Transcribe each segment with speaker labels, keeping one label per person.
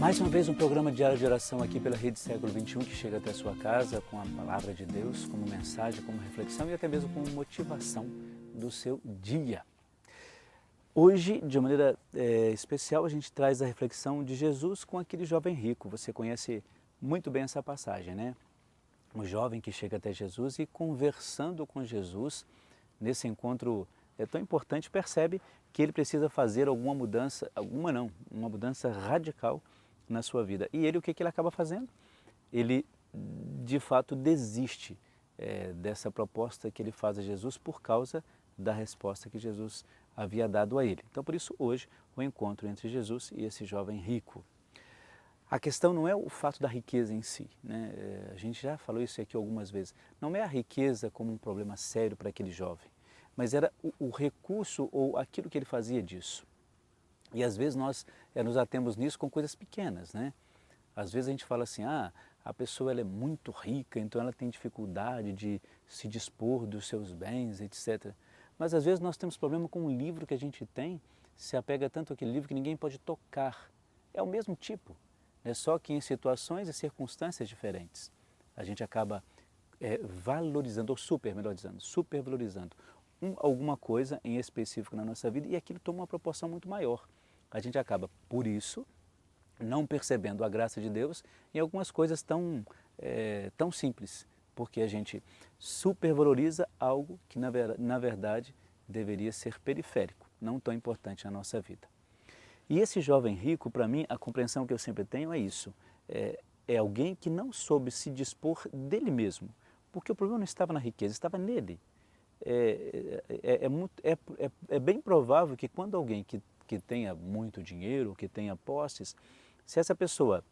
Speaker 1: Mais uma vez um programa diário de oração aqui pela Rede Século XXI que chega até a sua casa com a Palavra de Deus, como mensagem, como reflexão e até mesmo como motivação do seu dia. Hoje, de maneira especial, a gente traz a reflexão de Jesus com aquele jovem rico. Você conhece muito bem essa passagem, né? O jovem que chega até Jesus e conversando com Jesus, nesse encontro tão importante, percebe que ele precisa fazer alguma mudança, uma mudança radical na sua vida. E ele, o que ele acaba fazendo? Ele, de fato, desiste dessa proposta que ele faz a Jesus por causa da resposta que Jesus havia dado a ele. Então, por isso, hoje, o encontro entre Jesus e esse jovem rico. A questão não é o fato da riqueza em si, né? A gente já falou isso aqui algumas vezes. Não é a riqueza como um problema sério para aquele jovem, mas era o recurso ou aquilo que ele fazia disso. E às vezes nós nos atemos nisso com coisas pequenas, né? Às vezes a gente fala assim, a pessoa ela é muito rica, então ela tem dificuldade de se dispor dos seus bens, etc. Mas às vezes nós temos problema com um livro que a gente tem, se apega tanto àquele livro que ninguém pode tocar. É o mesmo tipo, né? Só que em situações e circunstâncias diferentes. A gente acaba valorizando, ou melhor dizendo, supervalorizando alguma coisa em específico na nossa vida e aquilo toma uma proporção muito maior. A gente acaba, por isso, não percebendo a graça de Deus em algumas coisas tão simples, porque a gente supervaloriza algo que na verdade deveria ser periférico, não tão importante na nossa vida. E esse jovem rico, para mim, a compreensão que eu sempre tenho é isso, é alguém que não soube se dispor dele mesmo, porque o problema não estava na riqueza, estava nele. É bem provável que quando alguém que tenha muito dinheiro, que tenha posses, se essa pessoa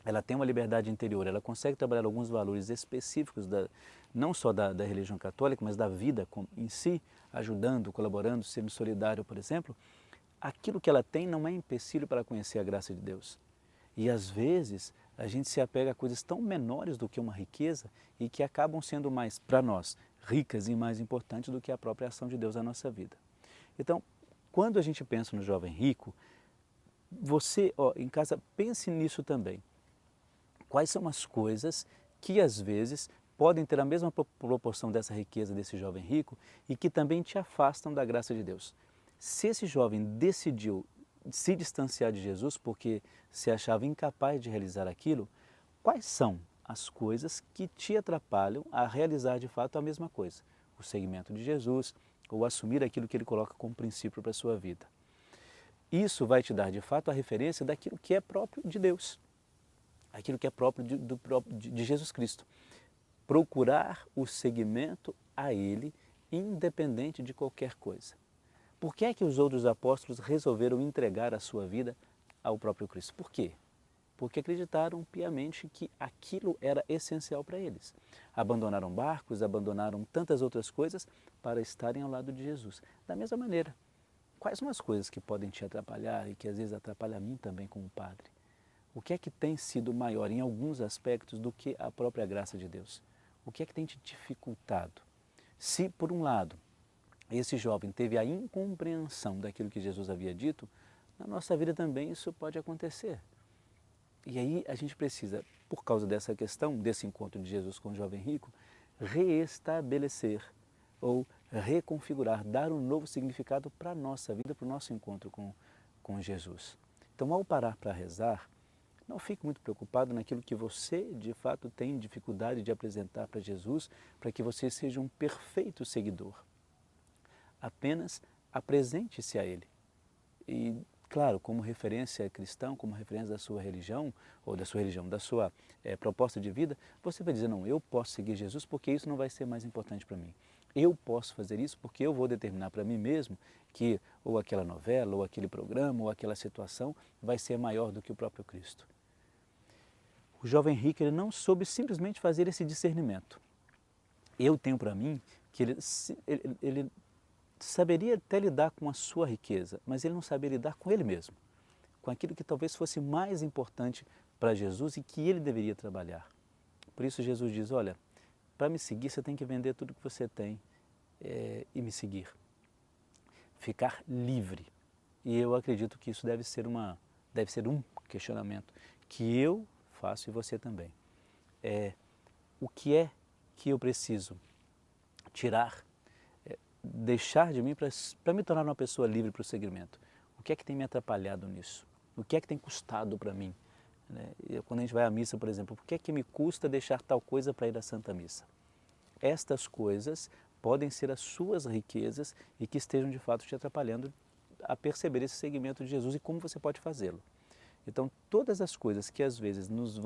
Speaker 1: ela tem uma liberdade interior, ela consegue trabalhar alguns valores específicos, não só da religião católica, mas da vida em si, ajudando, colaborando, sendo solidário, por exemplo, aquilo que ela tem não é empecilho para conhecer a graça de Deus. E às vezes a gente se apega a coisas tão menores do que uma riqueza e que acabam sendo mais, para nós, ricas e mais importantes do que a própria ação de Deus na nossa vida. Então, quando a gente pensa no jovem rico, você, em casa, pense nisso também. Quais são as coisas que às vezes podem ter a mesma proporção dessa riqueza desse jovem rico e que também te afastam da graça de Deus? Se esse jovem decidiu se distanciar de Jesus porque se achava incapaz de realizar aquilo, quais são as coisas que te atrapalham a realizar de fato a mesma coisa? O seguimento de Jesus ou assumir aquilo que ele coloca como princípio para a sua vida. Isso vai te dar de fato a referência daquilo que é próprio de Deus, aquilo que é próprio de Jesus Cristo. Procurar o seguimento a Ele, independente de qualquer coisa. Por que é que os outros apóstolos resolveram entregar a sua vida ao próprio Cristo? Por quê? Porque acreditaram piamente que aquilo era essencial para eles. Abandonaram barcos, abandonaram tantas outras coisas para estarem ao lado de Jesus. Da mesma maneira, quais são as coisas que podem te atrapalhar e que às vezes atrapalham a mim também como padre? O que é que tem sido maior em alguns aspectos do que a própria graça de Deus? O que é que tem te dificultado? Se, por um lado, esse jovem teve a incompreensão daquilo que Jesus havia dito, na nossa vida também isso pode acontecer. E aí a gente precisa, por causa dessa questão, desse encontro de Jesus com o jovem rico, reestabelecer ou reconfigurar, dar um novo significado para a nossa vida, para o nosso encontro com Jesus. Então, ao parar para rezar, não fique muito preocupado naquilo que você, de fato, tem dificuldade de apresentar para Jesus, para que você seja um perfeito seguidor. Apenas apresente-se a Ele. E, claro, como referência cristã, como referência da sua religião, ou da sua proposta de vida, você vai dizer, não, eu posso seguir Jesus porque isso não vai ser mais importante para mim. Eu posso fazer isso porque eu vou determinar para mim mesmo que ou aquela novela, ou aquele programa, ou aquela situação vai ser maior do que o próprio Cristo. O jovem rico ele não soube simplesmente fazer esse discernimento. Eu tenho para mim que ele saberia até lidar com a sua riqueza, mas ele não sabia lidar com ele mesmo, com aquilo que talvez fosse mais importante para Jesus e que ele deveria trabalhar. Por isso Jesus diz, olha, para me seguir você tem que vender tudo que você tem e me seguir. Ficar livre. E eu acredito que isso deve ser um questionamento que eu faço e você também. O que é que eu preciso tirar, deixar de mim para me tornar uma pessoa livre para o seguimento? O que é que tem me atrapalhado nisso? O que é que tem custado para mim? Quando a gente vai à missa, por exemplo, por que é que me custa deixar tal coisa para ir à Santa Missa? Estas coisas podem ser as suas riquezas e que estejam de fato te atrapalhando a perceber esse seguimento de Jesus e como você pode fazê-lo. Então, todas as coisas que às vezes nos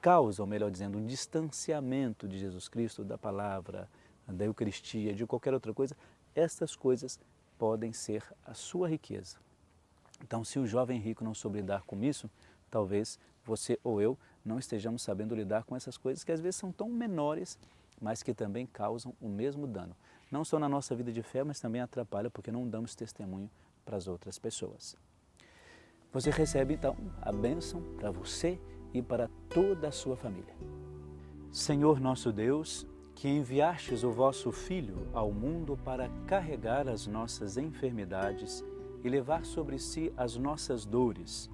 Speaker 1: causam, melhor dizendo, um distanciamento de Jesus Cristo, da palavra, da Eucaristia, de qualquer outra coisa, estas coisas podem ser a sua riqueza. Então, se o jovem rico não soube lidar com isso, talvez você ou eu não estejamos sabendo lidar com essas coisas que às vezes são tão menores, mas que também causam o mesmo dano. Não só na nossa vida de fé, mas também atrapalham porque não damos testemunho para as outras pessoas. Você recebe então a bênção para você e para toda a sua família. Senhor nosso Deus, que enviastes o vosso Filho ao mundo para carregar as nossas enfermidades e levar sobre si as nossas dores,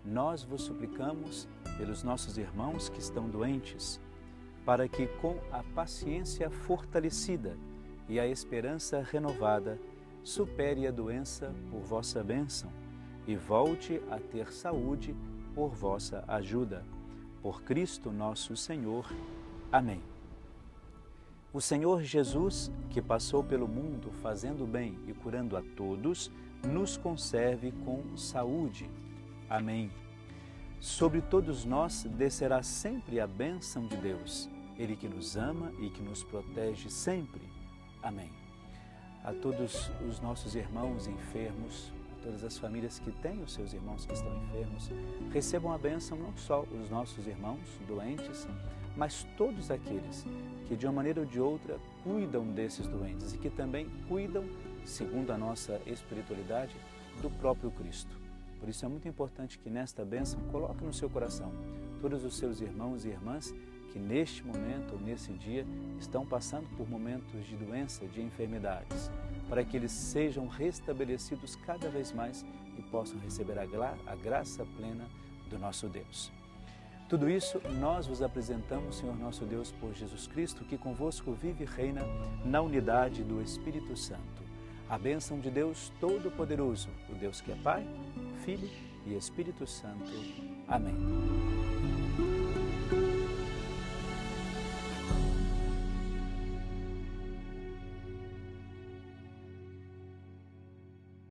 Speaker 1: nós vos suplicamos pelos nossos irmãos que estão doentes, para que com a paciência fortalecida e a esperança renovada, supere a doença por vossa bênção e volte a ter saúde por vossa ajuda. Por Cristo nosso Senhor. Amém. O Senhor Jesus, que passou pelo mundo fazendo bem e curando a todos, nos conserve com saúde. Amém. Sobre todos nós descerá sempre a bênção de Deus, Ele que nos ama e que nos protege sempre. Amém. A todos os nossos irmãos enfermos, a todas as famílias que têm os seus irmãos que estão enfermos, recebam a bênção não só os nossos irmãos doentes, mas todos aqueles que de uma maneira ou de outra cuidam desses doentes e que também cuidam, segundo a nossa espiritualidade, do próprio Cristo. Por isso é muito importante que nesta bênção coloque no seu coração todos os seus irmãos e irmãs que neste momento ou nesse dia estão passando por momentos de doença, de enfermidades, para que eles sejam restabelecidos cada vez mais e possam receber a graça plena do nosso Deus. Tudo isso nós vos apresentamos, Senhor nosso Deus, por Jesus Cristo, que convosco vive e reina na unidade do Espírito Santo. A bênção de Deus Todo-Poderoso, o Deus que é Pai, Filho e Espírito Santo. Amém.